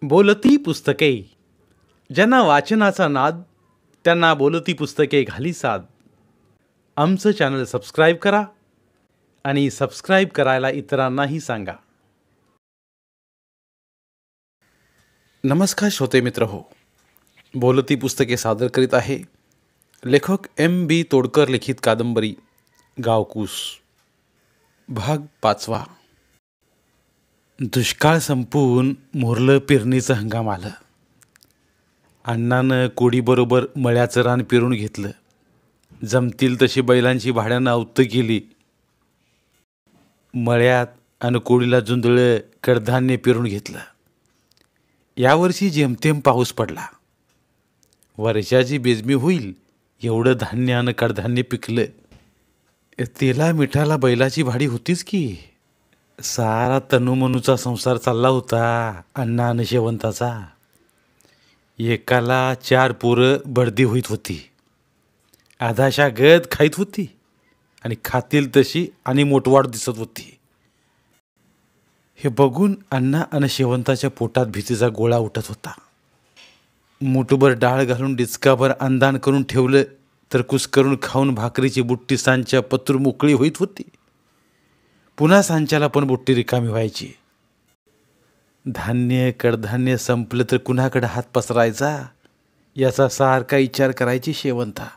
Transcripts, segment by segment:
बोलती पुस्तके. ज्यांना वाचनाचा नाद त्यांना बोलती पुस्तके घाली साद. आमचं चॅनल सबस्क्राईब करा आणि सबस्क्राईब करायला इतरांनाही सांगा. नमस्कार श्रोते मित्र हो, बोलती पुस्तके सादर करीत आहे लेखक M.B. तोडकर लिखित कादंबरी गावकूस, भाग 5. दुष्काळ संपून मोरलं पेरणीचं हंगाम आलं. अण्णानं कोडीबरोबर मळ्याचं रान पेरून घेतलं. जमतील तशी बैलांची भाड्यानं अवतं केली. मळ्यात आणि कोडीला जुंधळं कडधान्य पेरून घेतलं. यावर्षी जेमतेम पाऊस पडला. वर्षाची बेजमी होईल एवढं धान्य आणि कडधान्य पिकलं. तेला मिठाला बैलाची भाडी होतीच की. सारा तनुमनूचा संसार चालला होता अण्णा आणि शेवंताचा. एकाला 4 पोरं बडदी होईत होती. आधाशा गद खाईत होती आणि खातील तशी आणि मोठवाड दिसत होती. हे बघून अण्णा आणि शेवंताच्या पोटात भीतीचा गोळा उठत होता. मुठभर डाळ घालून डिचकाभर अंदान करून ठेवलं तर कुस्करून खाऊन भाकरीची बुट्टी सांच्या पत्र मोकळी होईत होती. पुन्हा सांच्याला पण बुट्टी रिकामी व्हायची. धान्य कडधान्य संपलं तर कुणाकडे हात पसरायचा याचा सारखा विचार करायची शेवंता.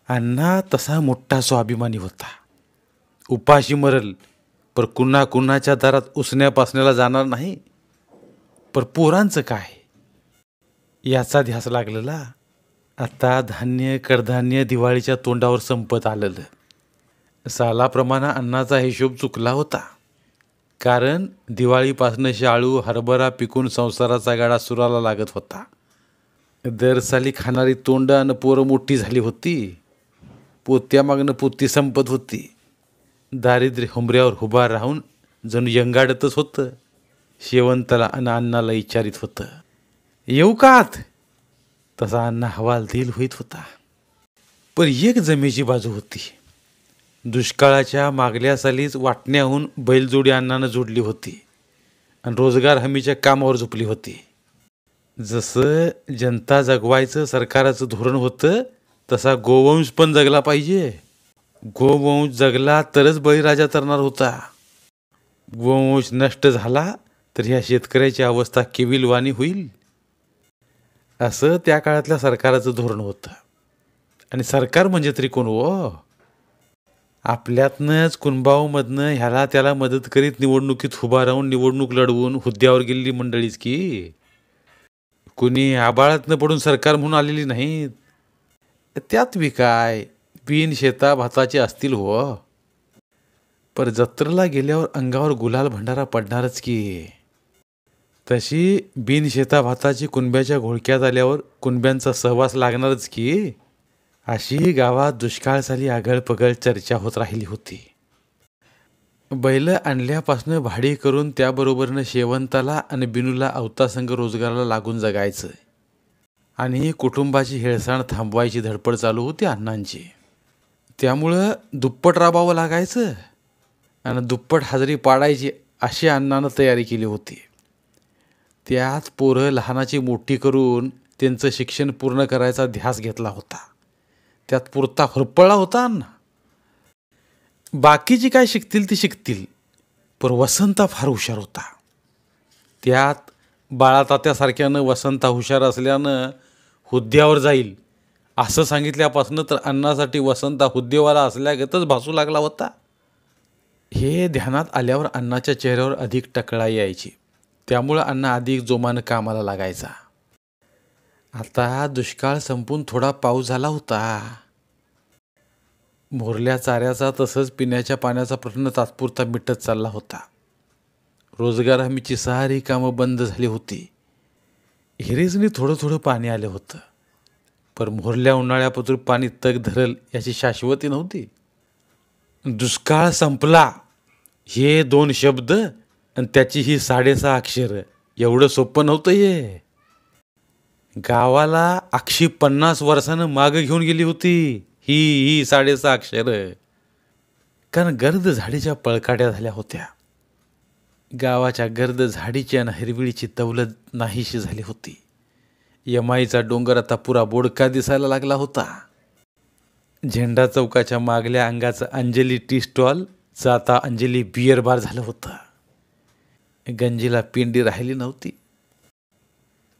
अण्णा तसा मोठा स्वाभिमानी होता. उपाशी मरल पर कुणाच्या दारात उसण्या पासण्याला जाणार नाही. पर पोरांचं काय याचा ध्यास लागलेला. आता धान्य कडधान्य दिवाळीच्या तोंडावर संपत आलेलं. सालाप्रमाणे अन्नाचा हिशोब चुकला होता. कारण दिवाळीपासनं शाळू हरभरा पिकून संसाराचा गाडा सुराला लागत होता. दर साली खाणारी तोंड आणि पोरं मोठी झाली होती. पोत्यामागनं पोती संपत होती. दारिद्र्य हुंबऱ्यावर उभा राहून जणू यंगाडतच होतं. शेवंताला आणि अण्णाला विचारित होतं, येऊ कात? तसा अण्णा हवाल दिल होईत होता. पण एक जमेची बाजू होती. दुष्काळाच्या मागल्या सालीच वाटण्याहून बैलजोडी अण्णानं जोडली होती आणि रोजगार हमीच्या कामावर झोपली होती. जसं जनता जगवायचं सरकाराचं धोरण होतं तसा गोवंश पण जगला पाहिजे. गोवंश जगला तरच बळीराजा तरणार होता. गोवंश नष्ट झाला तर ह्या शेतकऱ्याची अवस्था केविलवाणी होईल. असं त्या काळातल्या सरकाराचं धोरण होतं. आणि सरकार म्हणजे तरी कोण हो? आपल्यातनंच कुणबावमधनं ह्याला त्याला मदत करीत निवडणुकीत उभा राहून निवडणूक लढवून हुद्द्यावर गेलेली मंडळीच की. कुणी आबाळातनं पडून सरकार म्हणून आलेली नाहीत. त्यात बी काय बिन शेता भाताचे असतील हो. पर जत्रेला गेल्यावर अंगावर गुलाल भंडारा पडणारच की. तशी बिन शेता भाताची कुणब्याच्या घोळक्यात आल्यावर कुणब्यांचा सहवास लागणारच की. अशी गावात दुष्काळ साली आगळ पगळ चर्चा होत राहिली होती. बैल आणल्यापासनं भाडी करून त्याबरोबरनं शेवंताला आणि बिनूला अवतासंग रोजगाराला लागून जगायचं आणि कुटुंबाची हेळसाण थांबवायची धडपड चालू होती अण्णांची. त्यामुळं दुप्पट राबावं लागायचं आणि दुप्पट हजेरी पाडायची अशी अण्णानं तयारी केली होती. त्यात पोरं लहानाची मोठी करून त्यांचं शिक्षण पूर्ण करायचा ध्यास घेतला होता. त्यात पुरता होरपळला होता अण्णा. बाकीची काय शिकतील ती शिकतील, पण वसंता फार हुशार होता. त्यात बाळातात्यासारख्यानं वसंता हुशार असल्यानं हुद्द्यावर जाईल असं सांगितल्यापासून तर अण्णासाठी वसंता हुद्देवाला असल्यागतच भासू लागला होता. हे ध्यानात आल्यावर अण्णाच्या चेहऱ्यावर अधिक टकळा यायची. त्यामुळं अण्णा अधिक जोमानं कामाला लागायचा. आता दुष्काळ संपून थोडा पाऊस झाला होता. मोरल्या चाऱ्याचा तसंच पिण्याच्या पाण्याचा प्रश्न तात्पुरता मिटत चालला होता. रोजगार हमीची सारी कामं बंद झाली होती. हिरेजनी थोडं थोडं पाणी आलं होतं. पण मोरल्या उन्हाळ्यापासून पाणी तग धरल याची शाश्वती नव्हती. दुष्काळ संपला हे 2 शब्द आणि त्याची ही 6.5 अक्षर एवढं सोपं नव्हतं. हे गावाला 150 वर्षानं मागं घेऊन गेली होती ही 6.5 अक्षर. कारण गर्द झाडीच्या पळकाट्या झाल्या होत्या. गावाच्या गर्द झाडीची आणि हिरविळीची दौलत नाहीशी झाली होती. यमाईचा डोंगर आता पुरा बोडका दिसायला लागला होता. झेंडा चौकाच्या मागल्या अंगाचं अंजली टी स्टॉलचं आता अंजली बियर बार झालं होतं. गंजीला पिंडी राहिली नव्हती.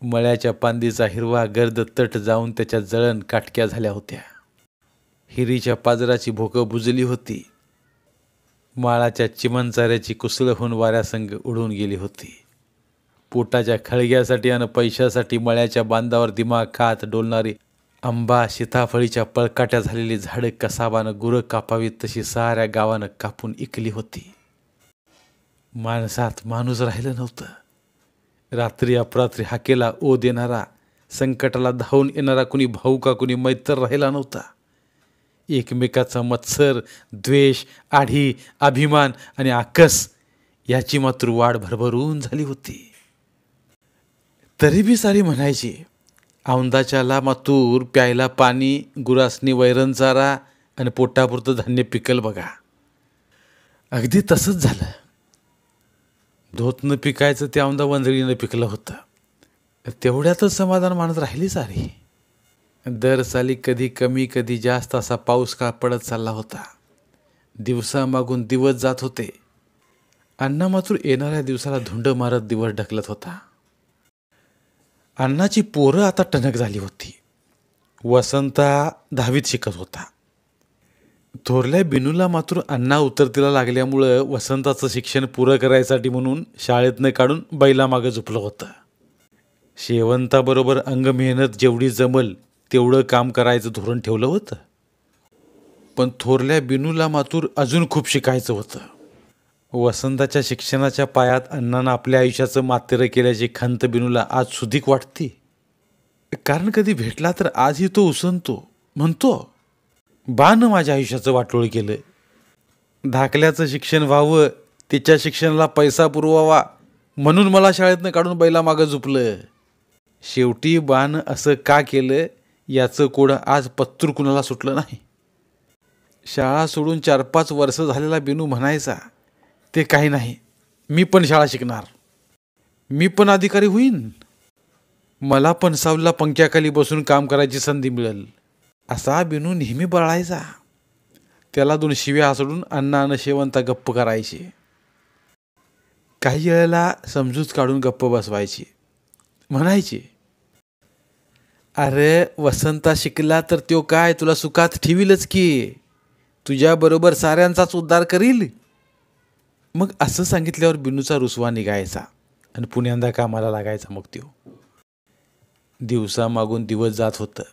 मळ्याच्या पांदीचा हिरवा गर्द तट जाऊन त्याच्या जळण काटक्या झाल्या होत्या. हिरीच्या पाजराची भोकं बुजली होती. माळाच्या चिमणचाऱ्याची कुसळ होऊन वाऱ्यासंग उडून गेली होती. पोटाच्या खळग्यासाठी आणि पैशासाठी मळ्याच्या बांधावर दिमाग खात डोलणारी आंबा सीताफळीच्या पळकाट्या झालेली झाडं कसाबानं गुरं कापावीत तशी साऱ्या गावानं कापून इकली होती. माणसात माणूस राहिलं नव्हतं. रात्री अपरात्री हाकेला ओ देणारा, संकटाला धावून येणारा कुणी भाऊ का कुणी मैत्र राहिला नव्हता. एकमेकाचा मत्सर, द्वेष, आढी, अभिमान आणि आकस याची मात्र वाढ भरभरून झाली होती. तरी बी सारी म्हणायची, औंदाच्याला मातूर प्यायला पाणी, गुरासनी वैरण चारा आणि पोटापुरतं धान्य पिकल बघा. अगदी तसंच झालं. धोतनं पिकायचं ते औंदा वंजळीनं पिकलं होतं. तेवढ्यातच समाधान मानत राहिली सारी. दर साली कधी कमी कधी जास्त असा पाऊस काळ पडत चालला होता. दिवसामागून दिवस जात होते. अण्णा मात्र येणाऱ्या दिवसाला धुंड मारत दिवस ढकलत होता. अण्णाची पोरं आता टणक झाली होती. वसंता 10वीत शिकत होता. थोरल्या बिनूला मात्र अण्णा उतरतीला लागल्यामुळं वसंताचं शिक्षण पुरं करायसाठी म्हणून शाळेतनं काढून बैलामागं झोपलं होतं. शेवंताबरोबर अंग मेहनत जेवढी जमल तेवढं काम करायचं धोरण ठेवलं होतं. पण थोरल्या बिनूला मात्र अजून खूप शिकायचं होतं. वसंताच्या शिक्षणाच्या पायात अण्णानं आपल्या आयुष्याचं मातेरं केल्याची खंत बिनूला आज सुधीक वाटते. कारण कधी भेटला तर आजही तो उसनतो, म्हणतो, बानं माझ्या आयुष्याचं वाटोळ केलं. धाकल्याचं शिक्षण व्हावं, तिच्या शिक्षणाला पैसा पुरवावा म्हणून मला शाळेतनं काढून बैलामागं झुपलं. शेवटी बानं असं का केलं याचं कोडं आज पत्तूर कुणाला सुटलं नाही. शाळा सोडून 4-5 वर्ष झालेला बिनू म्हणायचा, ते काही नाही, मी पण शाळा शिकणार, मी पण अधिकारी होईन, मला पण सावलीला पंख्याखाली बसून काम करायची संधी मिळेल, असा बिनू नेहमी बळायचा. त्याला 2 शिव्या सोडून अण्णा आणि शेवंता गप्प करायचे. काही वेळेला समजूत काढून गप्प बसवायची. म्हणायचे, अरे वसंता शिकला तर त्यो काय तुला सुखात ठेवीलच की, तुझ्याबरोबर साऱ्यांचाच उद्धार करील. मग असं सांगितल्यावर बिनूचा रुसवा निघायचा आणि पुण्यांदा कामाला लागायचा. मग त्यो दिवसामागून दिवस जात होतं.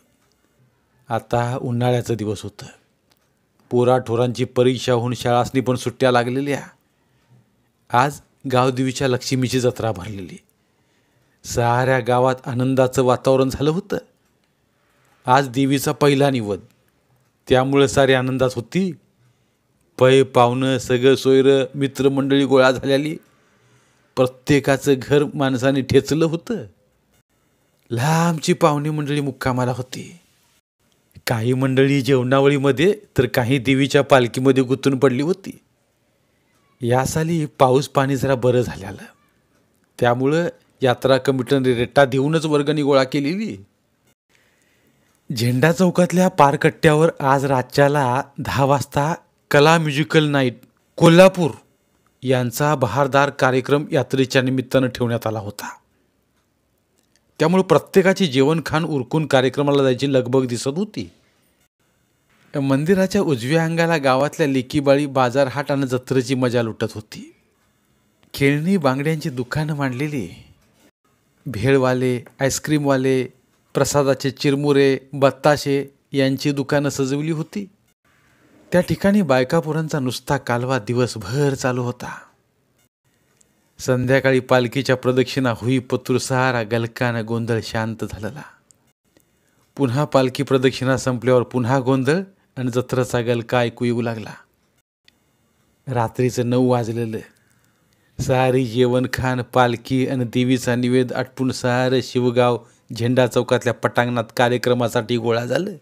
आता उन्हाळ्याचं दिवस होतं. पोराठोरांची परीक्षा होऊन शाळासनी पण सुट्ट्या लागलेल्या. आज गावदेवीच्या लक्ष्मीची जत्रा भरलेली. साऱ्या गावात आनंदाचं वातावरण झालं होतं. आज देवीचा पहिला निवद, त्यामुळं सारी आनंदात होती. पै पाहुणं सगळं सोयरं मित्रमंडळी गोळा झालेली. प्रत्येकाचं घर माणसाने ठेचलं होतं. लांबची पाहुणी मंडळी मुक्कामाला होती. काही मंडळी जेवणावळीमध्ये तर काही देवीच्या पालखीमध्ये गुंतून पडली होती. या साली पाऊस पाणी जरा बरं झालेलं, त्यामुळं यात्रा कमिटीने रेटा देऊनच वर्गणी गोळा केलेली. झेंडा चौकातल्या पारकट्ट्यावर आज रातच्याला 10 वाजता कला म्युझिकल नाईट कोल्हापूर यांचा बहारदार कार्यक्रम यात्रेच्या निमित्तानं ठेवण्यात आला होता. त्यामुळे प्रत्येकाची जेवणखाण उरकून कार्यक्रमाला जायची लगबग दिसत होती. मंदिराच्या उजव्या अंगाला गावातल्या लेकीबाळी बाजारहाट आणि जत्रेची मजा लुटत होती. खेळणी बांगड्यांची दुकानं मांडलेली, भेळवाले, आईस्क्रीमवाले, प्रसादाचे चिरमुरे, बत्ताशे यांची दुकानं सजवली होती. त्या ठिकाणी बायकापुरांचा नुसता कालवा दिवसभर चालू होता. संध्याकाळी पालखीच्या प्रदक्षिणा होईपतूर सारा गलकानं गोंधळ शांत झालेला. पुन्हा पालखी प्रदक्षिणा संपल्यावर पुन्हा गोंधळ आणि जत्रेचा गलका ऐकू येऊ लागला. रात्रीचं 9 वाजलेलं. सारी जेवणखान, पालखी आणि देवीचा निवेद आटपून सारं शिवगाव झेंडा चौकातल्या पटांगणात कार्यक्रमासाठी गोळा झालं.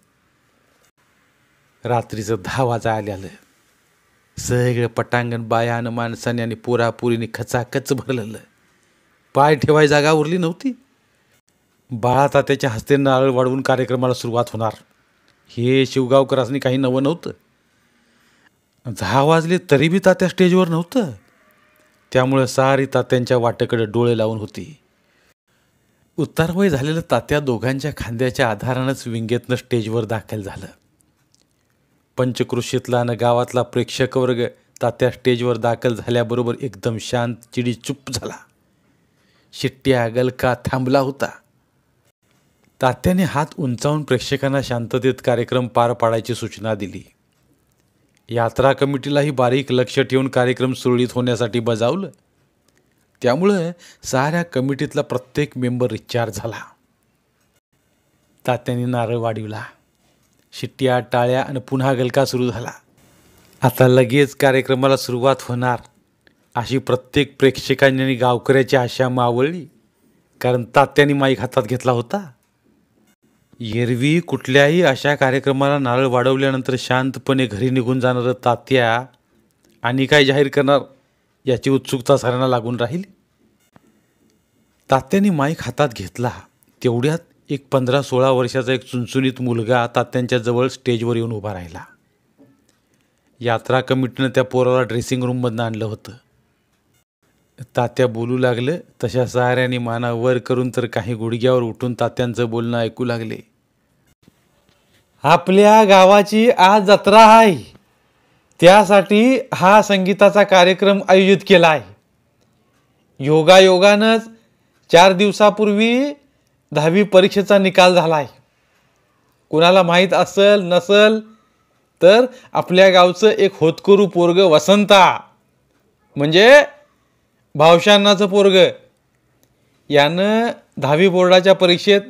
रात्रीचं 10 वाजा आलेलं. सगळं पटांगण बायानं माणसाने आणि पोरापुरीने खचाखच भरलेलं. पाय ठेवाय जागा उरली नव्हती. बाळा तात्याच्या हस्ते नारळ वाढवून कार्यक्रमाला सुरुवात होणार हे शिवगावकरांनी काही नवं नव्हतं. 10 वाजले तरी बी तात्या स्टेजवर नव्हतं. त्यामुळं सारी तात्यांच्या वाटेकडे डोळे लावून होती. उतारवय झालेलं तात्या दोघांच्या खांद्याच्या आधारानंच विंगेतनं स्टेजवर दाखल झालं. पंचक्रोशीतला आणि गावातला प्रेक्षक वर्ग तात्या स्टेजवर दाखल झाल्याबरोबर एकदम शांत चिडी चुप झाला. शिट्ट्या गलका थांबला होता. तात्याने हात उंचावून प्रेक्षकांना शांततेत कार्यक्रम पार पाडायची सूचना दिली. यात्रा कमिटीलाही बारीक लक्ष ठेवून कार्यक्रम सुरळीत होण्यासाठी बजावलं. त्यामुळं साऱ्या कमिटीतला प्रत्येक मेंबर रिचार्ज झाला. तात्याने नारळ वाढविला. शिट्ट्या टाळ्या आणि पुन्हा गलका सुरू झाला. आता लगेच कार्यक्रमाला सुरुवात होणार अशी प्रत्येक प्रेक्षकांनी आणि गावकऱ्याची आशा मावळली. कारण तात्याने माईक हातात घेतला होता. एरवी कुठल्याही अशा कार्यक्रमाला नारळ वाढवल्यानंतर शांतपणे घरी निघून जाणारं तात्या आणि काय जाहीर करणार याची उत्सुकता साऱ्यांना लागून राहिली. तात्याने माईक हातात घेतला तेवढ्यात एक 15-16 वर्षाचा एक चुणचुणीत मुलगा तात्यांच्या जवळ स्टेजवर येऊन उभा राहिला. यात्रा कमिटीनं त्या पोराला ड्रेसिंग रूममधनं आणलं होतं. तात्या बोलू लागलं तशा साऱ्याने माना वर करून तर काही गुडघ्यावर उठून तात्यांचं बोलणं ऐकू लागले. आपल्या गावाची आज जत्रा आहे, त्यासाठी हा संगीताचा कार्यक्रम आयोजित केला आहे. योगायोगानंच 4 दिवसापूर्वी 10वी परीक्षेचा निकाल झाला आहे. कुणाला माहीत असेल नसेल तर आपल्या गावचं एक होतकरू पोरग वसंता म्हणजे भावशांनाचं पोरग यानं 10वी बोर्डाच्या परीक्षेत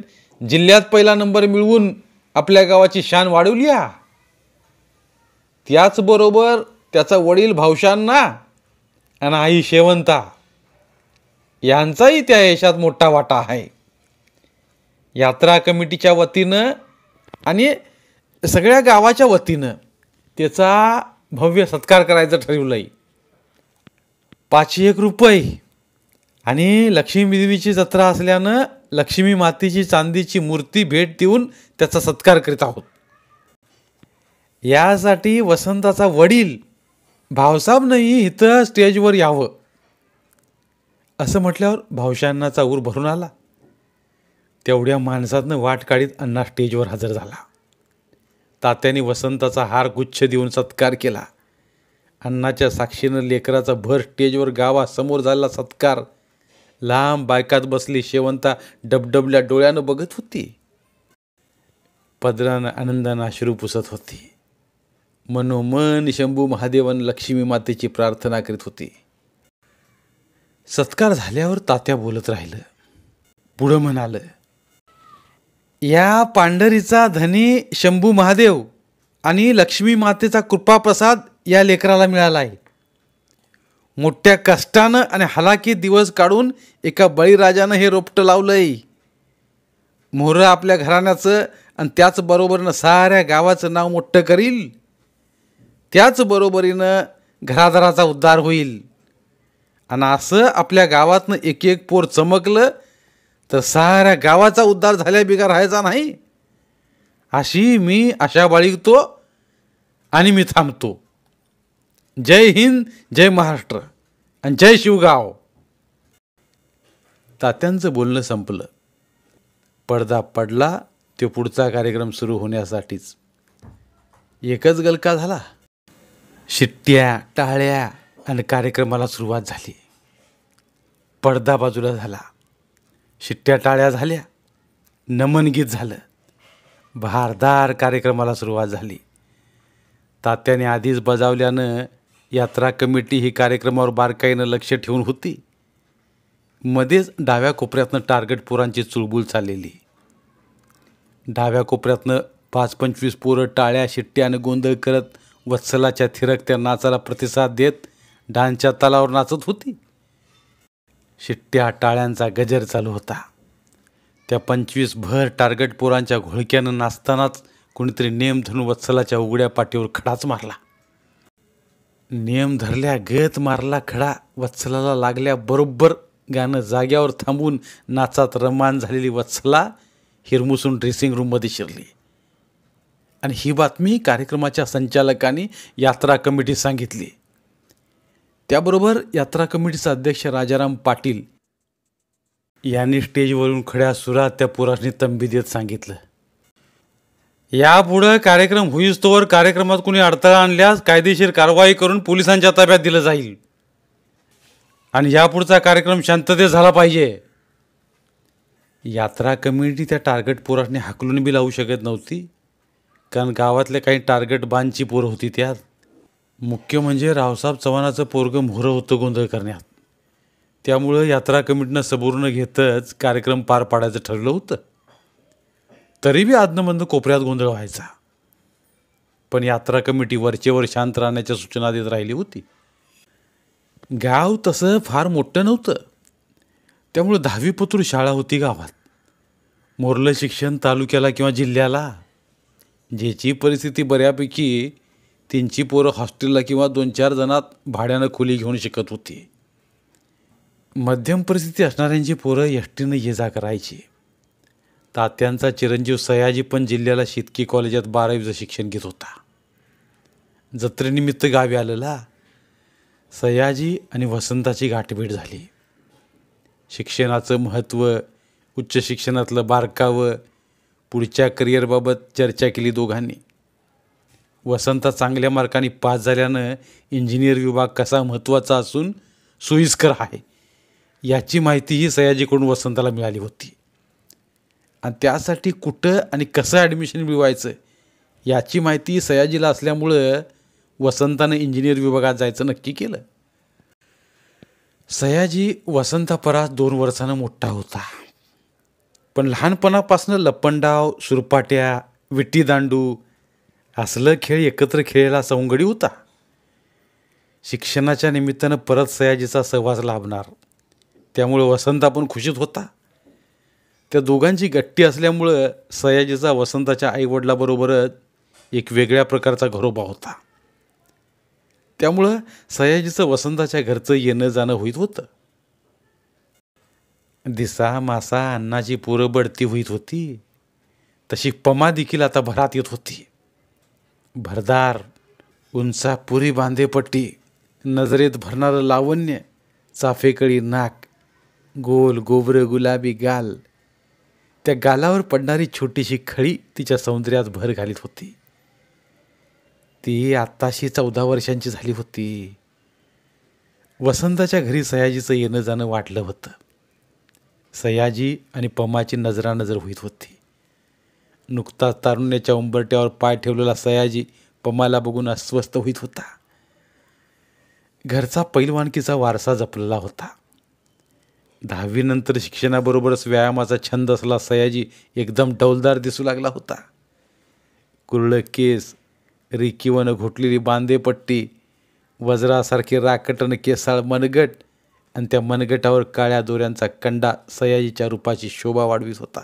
जिल्ह्यात पहिला नंबर मिळवून आपल्या गावाची शान वाढवली. त्याचबरोबर त्याचा वडील भावशांना आणि आई शेवंता यांचाही त्या यशात मोठा वाटा आहे. यात्रा कमिटीच्या वतीनं आणि सगळ्या गावाच्या वतीनं त्याचा भव्य सत्कार करायचं ठरवलं आहे. 501 रुपये आणि लक्ष्मी देवीची जत्रा असल्यानं लक्ष्मी मातेची चांदीची मूर्ती भेट देऊन त्याचा सत्कार करीत आहोत. यासाठी वसंताचा वडील भावसाहेबनंही इथं स्टेजवर यावं असं म्हटल्यावर भावशांनाचा ऊर भरून आला. तेवढ्या माणसातनं वाट काढीत अण्णा स्टेजवर हजर झाला. तात्याने वसंताचा हार गुच्छ देऊन सत्कार केला. अण्णाच्या साक्षीनं लेकराचा भर स्टेजवर गावासमोर झालेला सत्कार लांब बायकात बसली शेवंता डबडबल्या डोळ्यानं बघत होती. पदरानं आनंदानं अश्रू पुसत होती. मनोमन शंभू महादेवन लक्ष्मी मातेची प्रार्थना करीत होती. सत्कार झाल्यावर तात्या बोलत राहिलं. पुढं म्हणालं, या पांढरीचा धनी शंभू महादेव आणि लक्ष्मी मातेचा कृपाप्रसाद या लेकराला मिळाला आहे. मोठ्या कष्टानं आणि हलाखीत दिवस काढून एका बळीराजानं हे रोपटं लावलंय. मोहरं आपल्या घराण्याचं आणि त्याचबरोबरीनं साऱ्या गावाचं नाव मोठं करील. त्याचबरोबरीनं घरादाराचा उद्धार होईल. आणि असं आपल्या गावातनं एक एक पोर चमकलं तर साऱ्या गावाचा उद्धार झाल्या बिगा राहायचा नाही. अशी मी आशा बाळगतो आणि मी थांबतो. जय हिंद, जय महाराष्ट्र आणि जय शिवगाव. तात्यांचं बोलणं संपलं. पडदा पडला. तो पुढचा कार्यक्रम सुरू होण्यासाठीच. एकच गलका झाला. शिट्ट्या टाळ्या आणि कार्यक्रमाला सुरुवात झाली. पडदा बाजूला झाला. शिट्ट्या टाळ्या झाल्या. नमन गीत झालं. बहारदार कार्यक्रमाला सुरुवात झाली. तात्याने आधीच बजावल्यानं यात्रा कमिटी ही कार्यक्रमावर बारकाईनं लक्ष ठेवून होती. मध्येच डाव्या कोपऱ्यातनं टार्गेट पोरांची चुळबुळ चाललेली. डाव्या कोपऱ्यातनं 5-25 पोरं टाळ्या शिट्ट्या आणि गोंधळ करत वत्सलाच्या थिरकत्या नाचाला प्रतिसाद देत डान्सच्या तालावर नाचत होती. शिट्ट्या टाळ्यांचा गजर चालू होता. त्या 25 भर टार्गेट पोरांच्या घोळक्यानं नाचतानाच कोणीतरी नेम धरून वत्सलाच्या उघड्या पाठीवर खडाच मारला. नियम धरल्या गत मारला खडा, वत्सलाला लागल्या बरोबर गाणं जाग्यावर थांबून नाचात रमान झालेली वत्सला हिरमुसून ड्रेसिंग रूममध्ये शिरली. आणि ही बातमी कार्यक्रमाच्या संचालकांनी यात्रा कमिटीत सांगितली. त्याबरोबर यात्रा कमिटीचा अध्यक्ष राजाराम पाटील यांनी स्टेजवरून खड्या सुरात त्या पोरासनी तंबी देत सांगितलं, यापुढं कार्यक्रम होईस्तोवर कार्यक्रमात कुणी अडथळा आणल्यास कायदेशीर कारवाई करून पोलिसांच्या ताब्यात दिलं जाईल. आणि यापुढचा कार्यक्रम शांततेत झाला पाहिजे. यात्रा कमिटी त्या टार्गेट पोरासनी हाकलून बी लावू शकत नव्हती, कारण गावातले काही टार्गेट बांधची पोरं होती त्यात. मुख्य म्हणजे रावसाहेब चव्हाणाचं पोरगं मोहरं होतं गोंधळ करण्यात. त्यामुळं यात्रा कमिटीनं सबुरीनं घेतच कार्यक्रम पार पाडायचं ठरलं होतं. तरी बी आदनमधनं कोपऱ्यात गोंधळ व्हायचा. पण यात्रा कमिटी वरचेवर शांत राहण्याच्या सूचना देत राहिली होती. गाव तसं फार मोठं नव्हतं, त्यामुळं 10वी पतूर शाळा होती गावात. मोरलं शिक्षण तालुक्याला किंवा जिल्ह्याला. ज्याची परिस्थिती बऱ्यापैकी त्यांची पोरं हॉस्टेलला किंवा 2-4 जणात भाड्यानं खोली घेऊन शिकत होती. मध्यम परिस्थिती असणाऱ्यांची पोरं एसटीनं ये जा करायची. तात्यांचा चिरंजीव सयाजी पण जिल्ह्याला शेतकी कॉलेजात 12वीचं शिक्षण घेत होता. जत्रेनिमित्त गावी आलेला सयाजी आणि वसंताची गाठभेट झाली. शिक्षणाचं महत्त्व, उच्च शिक्षणातलं बारकावं, पुढच्या करिअरबाबत चर्चा केली दोघांनी. वसंता चांगल्या मार्कांनी पास झाल्यानं इंजिनियर विभाग कसा महत्त्वाचा असून सोयीस्कर आहे याची माहितीही सयाजीकडून वसंताला मिळाली होती. आणि त्यासाठी कुठं आणि कसं ॲडमिशन मिळवायचं याची माहिती सयाजीला असल्यामुळं वसंतानं इंजिनियर विभागात जायचं नक्की केलं. सयाजी वसंतापरास 2 वर्षानं मोठा होता. पण लहानपणापासून लपंडाव, सुरपाट्या, विट्टीदांडू असलं खेळ एकत्र खेळायला सवंगडी होता. शिक्षणाच्या निमित्तानं परत सयाजीचा सहवास लाभणार, त्यामुळे वसंता पण खुशीत होता. त्या दोघांची गट्टी असल्यामुळं सयाजीचा वसंताच्या आईवडिलाबरोबरच एक वेगळ्या प्रकारचा घरोबा होता. त्यामुळं सयाजीचं वसंताच्या घरचं येणं जाणं होईत होतं. दिसा मासा अन्नाची पोरं बढती होईत होती, तशी पमा देखील आता भरात येत होती. भरदार, उंचापुरी बांधेपट्टी, नजरेत भरणारं लावण्य, चाफेकळी नाक, गोल गोबरं गुलाबी गाल, त्या गालावर पडणारी छोटीशी खळी तिच्या सौंदर्यात भर घालीत होती. ती आत्ताशी 14 वर्षांची झाली होती. वसंताच्या घरी सयाजीचं येणं जाणं वाटलं होतं. सयाजी आणि पमाची नजरानजर होईत होती. नुकताच तारुण्याच्या उंबरट्यावर पाय ठेवलेला सयाजी पमाला बघून अस्वस्थ होईत होता. घरचा पैलवानकीचा वारसा जपलेला होता. 10वी नंतर शिक्षणाबरोबरच व्यायामाचा छंद असला सयाजी एकदम डौलदार दिसू लागला होता. कुरळं केस, रिकीवनं घोटलेली बांधेपट्टी, वज्रासारखे राकटन केसाळ मनगट आणि त्या मनगटावर काळ्या दोऱ्यांचा कंडा सयाजीच्या रूपाची शोभा वाढवीत होता.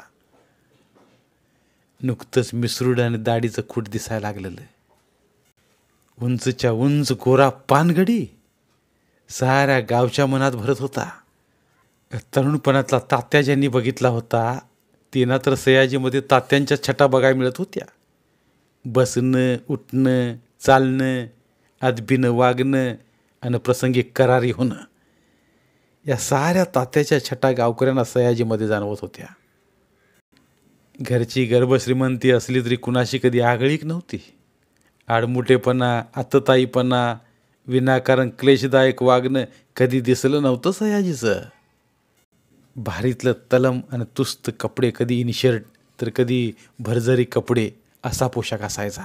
नुकतंच मिसरूड आणि दाढीचं खूट दिसायला लागलेलं. उंचच्या उंच गोरा पानगडी साऱ्या गावच्या मनात भरत होता. तरुणपणातला तात्या ज्यांनी बघितला होता तिनं तर सयाजीमध्ये तात्यांच्या छटा बघायला मिळत होत्या. बसणं, उठणं, चालणं, अदबीनं वागणं आणि प्रसंगी करारी होणं, या साऱ्या तात्याच्या छटा गावकऱ्यांना सयाजीमध्ये जाणवत होत्या. घरची गर्भश्रीमंती असली तरी कुणाशी कधी आगळीक नव्हती. आडमुठेपणा, आतताईपणा, विनाकारण क्लेशदायक वागणं कधी दिसलं नव्हतं सयाजीचं. भारीतलं तलम आणि तुस्त कपडे, कधी इनशर्ट तर कधी भरजरी कपडे असा पोशाख असायचा.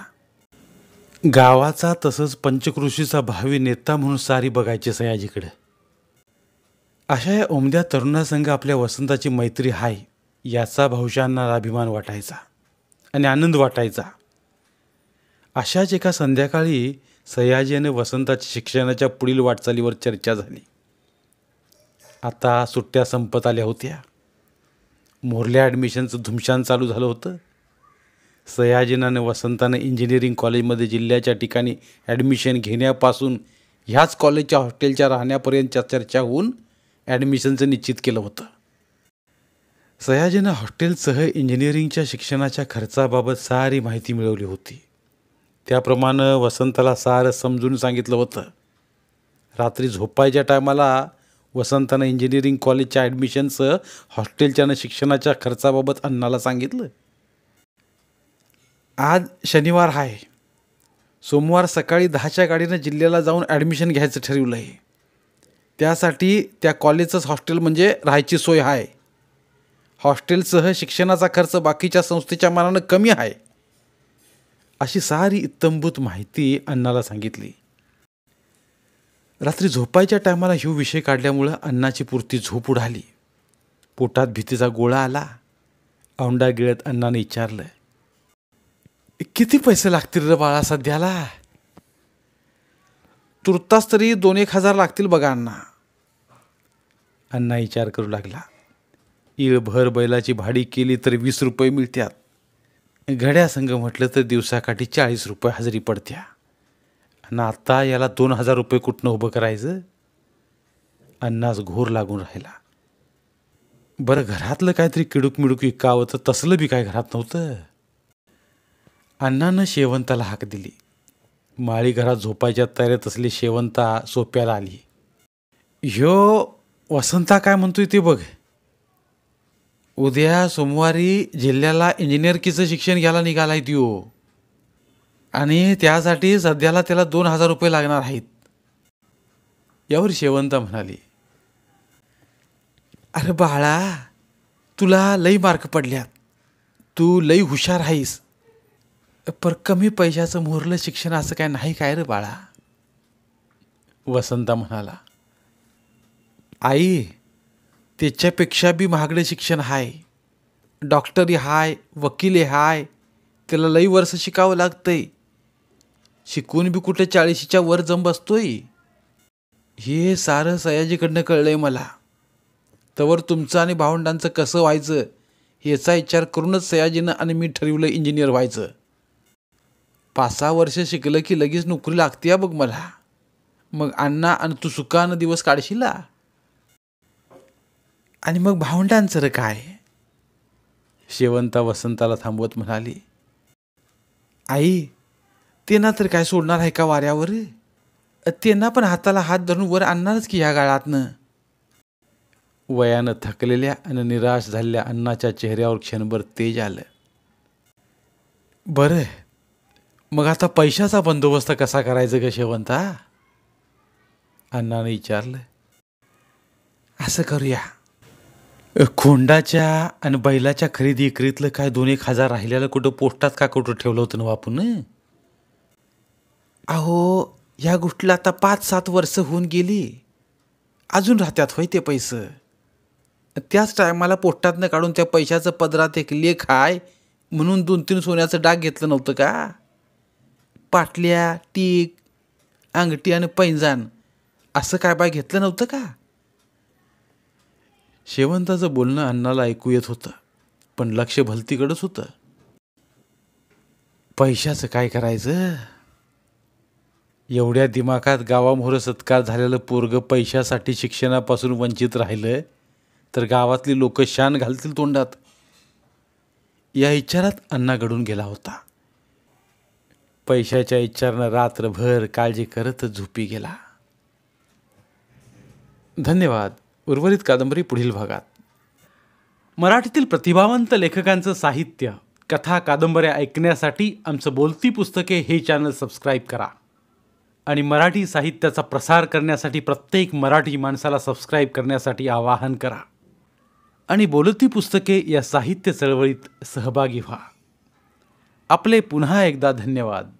गावाचा तसंच पंचकृषीचा भावी नेता म्हणून सारी बघायची सयाजीकडं. अशा या उमद्या तरुणासंग आपल्या वसंताची मैत्री हाय याचा भाऊशांना अभिमान वाटायचा आणि आनंद वाटायचा. अशाच एका संध्याकाळी सयाजी आणि वसंताच्या शिक्षणाच्या पुढील वाटचालीवर चर्चा झाली. आता सुट्ट्या संपत आल्या होत्या. मोरल्या ॲडमिशनचं धुमशान चालू झालं होतं. सयाजीनं आणि वसंतानं इंजिनिअरिंग कॉलेजमध्ये जिल्ह्याच्या ठिकाणी ॲडमिशन घेण्यापासून ह्याच कॉलेजच्या हॉस्टेलच्या राहण्यापर्यंतच्या चर्चा होऊन ॲडमिशनचं निश्चित केलं होतं. सयाजीनं हॉस्टेलसह इंजिनिअरिंगच्या शिक्षणाच्या खर्चाबाबत सारी माहिती मिळवली होती. त्याप्रमाणे वसंताला सारं समजून सांगितलं होतं. रात्री झोपायच्या टायमाला वसंतानं इंजिनिअरिंग कॉलेजच्या ॲडमिशनचं हॉस्टेलच्यानं शिक्षणाच्या खर्चाबाबत अण्णाला सांगितलं. आज शनिवार आहे. सोमवार सकाळी 10च्या गाडीनं जिल्ह्याला जाऊन ॲडमिशन घ्यायचं ठरवलं आहे. त्यासाठी त्या कॉलेजचंच हॉस्टेल म्हणजे राहायची सोय आहे. हॉस्टेलसह शिक्षणाचा खर्च बाकीच्या संस्थेच्या मानानं कमी आहे, अशी सारी इत्तंभूत माहिती अण्णाला सांगितली. रात्री झोपायच्या टायमाला ह्यो विषय काढल्यामुळं अण्णाची पुरती झोप उडाली. पोटात भीतीचा गोळा आला. औंडा गिळत अण्णाने विचारलं, किती पैसे लागतील रे बाळा सध्याला? तुर्तास तरी 2-1 हजार लागतील बघा अण्णा. अण्णा विचार करू लागला. इळभर बैलाची भाडी केली तर 20 रुपये मिळत्यात. घड्यासंग म्हटलं तर दिवसाकाठी 40 रुपये हजेरी पडत्या. आणि आता याला 2,000 रुपये कुठनं उभं करायचं? अण्णाच घोर लागून राहिला. बरं घरातलं काहीतरी किडूक मिडूक विकावं तर तसलं बी काय घरात नव्हतं. अण्णानं शेवंताला हाक दिली. माळी घरात झोपायच्या तयारीत असली शेवंता सोप्याला आली. ह्यो वसंता काय म्हणतोय ते बघ. उद्या सोमवारी जिल्ह्याला इंजिनिअरकीचं शिक्षण घ्यायला निघालाय त्यो, आणि त्यासाठी सध्याला त्याला 2,000 रुपये लागणार आहेत. यावर शेवंता म्हणाली, अरे बाळा, तुला लई मार्क पडल्यात, तू लई हुशार आहेस, पर कमी पैशाचं मोरलं शिक्षण असं काय नाही काय रे बाळा? वसंता म्हणाला, आई, त्याच्यापेक्षा बी महागडं शिक्षण हाय. डॉक्टरी हाय, वकिली हाय, त्याला लई वर्ष शिकावं लागतंय. शिकून बी कुठे 40च्या वर जम बसतोय. हे सारं सयाजीकडनं कळलंय मला. तवर तुमचं आणि भावंडांचं कसं व्हायचं याचा विचार करूनच सयाजीनं आणि मी ठरवलं इंजिनियर व्हायचं. 5-6 वर्ष शिकलं की लगेच नोकरी लागते बघ मला. मग अण्णा आणि तू सुखानं दिवस काढशीला. आणि मग भावंडांचं रे काय? शेवंता वसंताला थांबवत म्हणाली, आई, त्यांना तर काय सोडणार आहे का वाऱ्यावर? त्यांना पण हाताला हात धरून वर आणणारच की ह्या गाळातनं. वयानं थकलेल्या आणि निराश झालेल्या अण्णाच्या चेहऱ्यावर क्षणभर तेज आलं. बरं, मग आता पैशाचा बंदोबस्त कसा करायचा का शेवंता? अण्णाने विचारलं. असं करूया, खोंडाच्या आणि बैलाच्या खरेदी विक्रीतलं काय 2-1 हजार राहिलेलं कुठं पोस्टात का कुठं ठेवलं होतं ना आपण? अहो, ह्या गोष्टीला आता 5-7 वर्ष होऊन गेली. अजून राहत्यात होय ते पैसे. त्याच टायमाला पोस्टातनं काढून त्या पैशाचं पदरात एक लेख आहे म्हणून 2-3 सोन्याचं डाग घेतलं नव्हतं का? पाटल्या, टीक, अंगठी आणि पैंजण असं काय बाय घेतलं नव्हतं का? शेवंताचं बोलणं अण्णाला ऐकू येत होतं, पण लक्ष भलतीकडंच होतं. पैशाचं काय करायचं? एवढ्या दिमाखात गावामोहरं सत्कार झालेलं पोरगं पैशासाठी शिक्षणापासून वंचित राहिलं तर गावातली लोक शान घालतील तोंडात, या विचारात अण्णा घडून गेला होता. पैशाच्या विचारानं रात्रभर काळजी करत झोपी गेला. धन्यवाद. उर्वरित कादंबरी पुढील भागात. मराठीतील प्रतिभावंत लेखकांचं साहित्य, कथा, कादंबऱ्या ऐकण्यासाठी आमचं बोलती पुस्तके हे चॅनल सबस्क्राईब करा. आणि मराठी साहित्याचा प्रसार करण्यासाठी प्रत्येक मराठी माणसाला सबस्क्राईब करण्यासाठी आवाहन करा. आणि बोलती पुस्तके या साहित्य चळवळीत सहभागी व्हा. आपले पुन्हा एकदा धन्यवाद.